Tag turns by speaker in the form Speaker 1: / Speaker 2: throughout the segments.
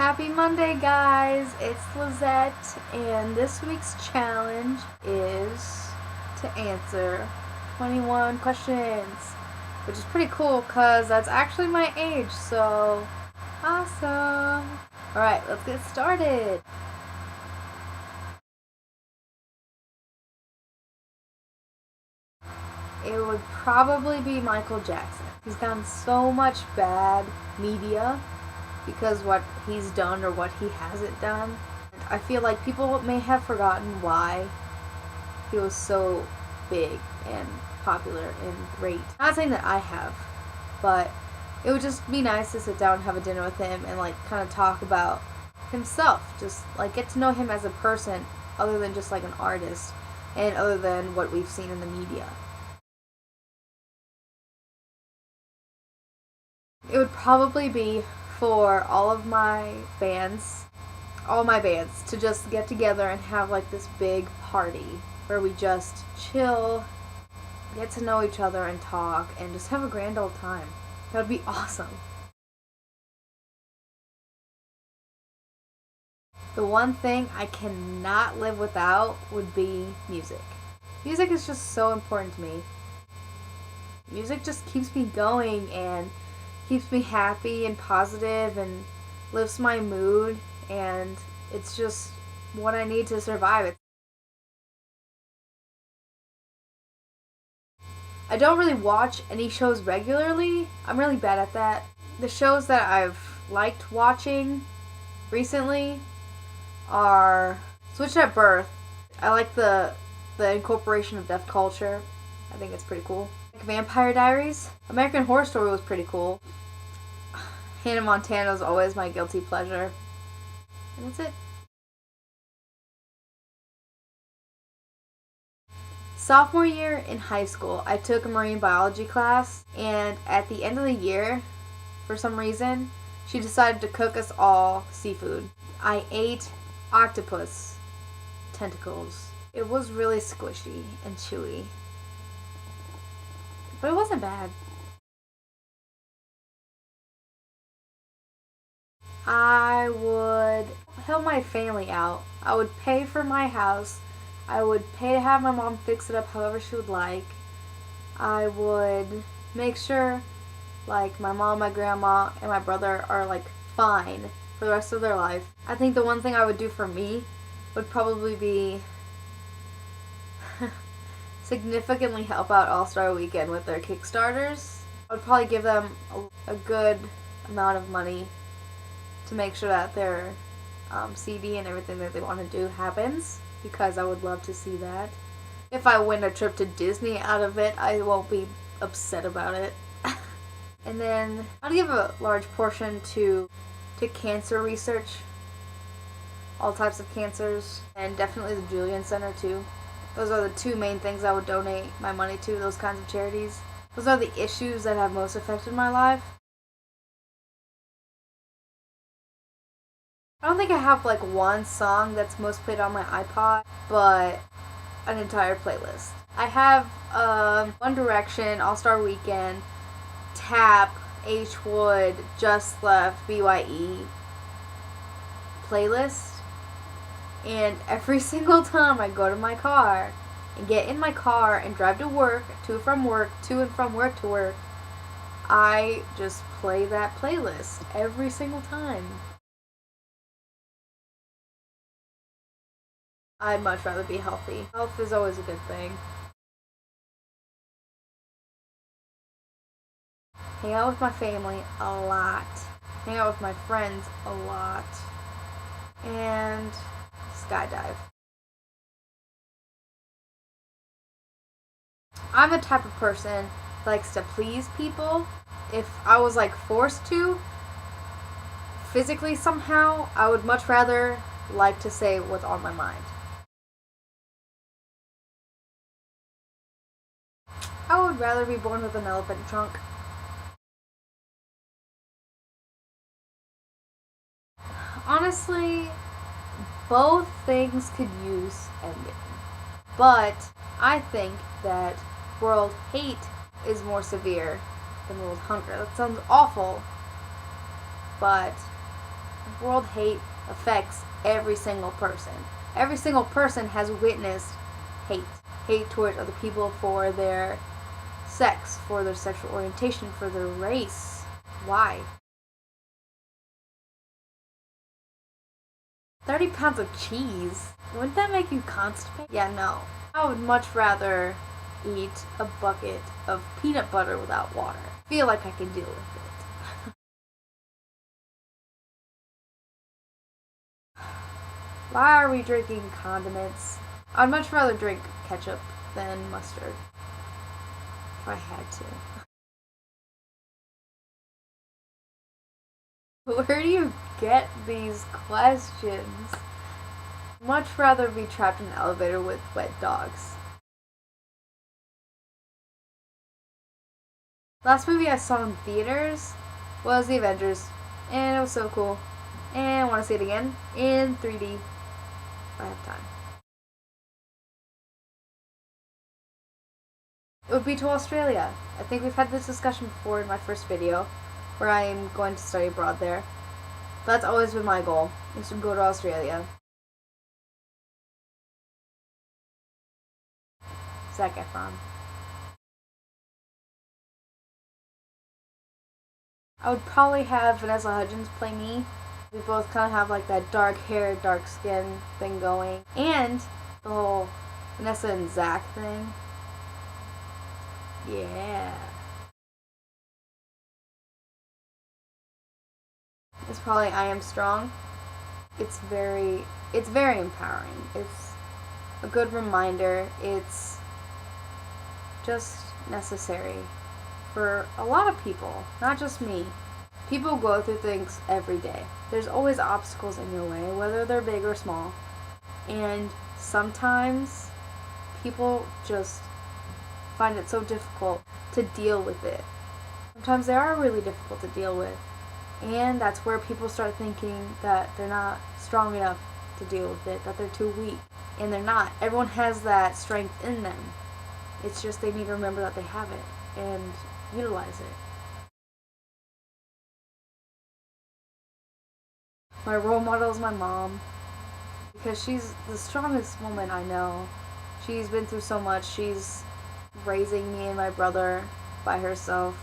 Speaker 1: Happy Monday, guys! It's Lizette, and this week's challenge is to answer 21 questions, which is pretty cool because that's actually my age, so awesome! Alright, let's get started! It would probably be Michael Jackson. He's gotten so much bad media because what he's done or what he hasn't done. I feel like people may have forgotten why he was so big and popular and great. Not saying that I have, but it would just be nice to sit down and have a dinner with him and like kind of talk about himself. Just like get to know him as a person other than just like an artist and other than what we've seen in the media. It would probably be for all my bands to just get together and have like this big party where we just chill, get to know each other and talk and just have a grand old time. That would be awesome. The one thing I cannot live without would be music. Music is just so important to me. Music just keeps me going and keeps me happy and positive and lifts my mood, and it's just what I need to survive. I don't really watch any shows regularly. I'm really bad at that. The shows that I've liked watching recently are Switched at Birth. I like the incorporation of deaf culture. I think it's pretty cool. Like Vampire Diaries. American Horror Story was pretty cool. Hannah Montana is always my guilty pleasure. And that's it. Sophomore year in high school, I took a marine biology class, and at the end of the year, for some reason, she decided to cook us all seafood. I ate octopus tentacles. It was really squishy and chewy, but it wasn't bad. I would help my family out. I would pay for my house. I would pay to have my mom fix it up however she would like. I would make sure like my mom, my grandma, and my brother are like fine for the rest of their life. I think the one thing I would do for me would probably be significantly help out All Star Weekend with their Kickstarters. I would probably give them a good amount of money to make sure that their CD and everything that they want to do happens, because I would love to see that. If I win a trip to Disney out of it, I won't be upset about it. And then I'd give a large portion to cancer research, all types of cancers, and definitely the Julian Center too. Those are the two main things I would donate my money to, those kinds of charities. Those are the issues that have most affected my life. I don't think I have like one song that's most played on my iPod, but an entire playlist. I have One Direction, All Star Weekend, Tap, H Wood, Just Left, BYE playlist, and every single time I go to my car and get in my car and drive to work, to and from work to work, I just play that playlist every single time. I'd much rather be healthy. Health is always a good thing. Hang out with my family a lot. Hang out with my friends a lot. And skydive. I'm the type of person that likes to please people. If I was like forced to, physically somehow, I would much rather like to say what's on my mind. I would rather be born with an elephant trunk. Honestly, both things could use ending. But I think that world hate is more severe than world hunger. That sounds awful, but world hate affects every single person. Every single person has witnessed hate. Hate towards other people for their sex, for their sexual orientation, for their race. Why? 30 pounds of cheese? Wouldn't that make you constipated? Yeah, no. I would much rather eat a bucket of peanut butter without water. I feel like I can deal with it. Why are we drinking condiments? I'd much rather drink ketchup than mustard. If I had to. Where do you get these questions? Much rather be trapped in an elevator with wet dogs. Last movie I saw in theaters was The Avengers, and it was so cool. And I want to see it again in 3D if I have time. It would be to Australia. I think we've had this discussion before in my first video, where I am going to study abroad there. That's always been my goal, is to go to Australia. Zac Efron. I would probably have Vanessa Hudgens play me. We both kind of have like that dark hair, dark skin thing going. And the whole Vanessa and Zach thing. Yeah. It's probably I Am Strong. It's very empowering. It's a good reminder. It's just necessary for a lot of people, not just me. People go through things every day. There's always obstacles in your way, whether they're big or small. And sometimes people just find it so difficult to deal with it. Sometimes they are really difficult to deal with. And that's where people start thinking that they're not strong enough to deal with it, that they're too weak. And they're not. Everyone has that strength in them. It's just they need to remember that they have it and utilize it. My role model is my mom, because she's the strongest woman I know. She's been through so much. She's raising me and my brother by herself,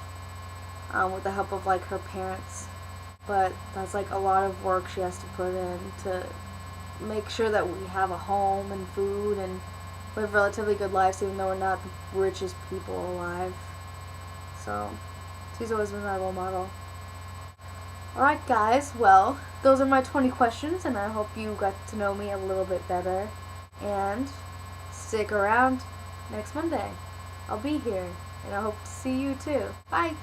Speaker 1: with the help of like her parents. But that's like a lot of work she has to put in to make sure that we have a home and food and live relatively good lives, even though we're not the richest people alive. So she's always been my role model. Alright guys, well, those are my 20 questions, and I hope you got to know me a little bit better. And stick around next Monday. I'll be here, and I hope to see you too. Bye!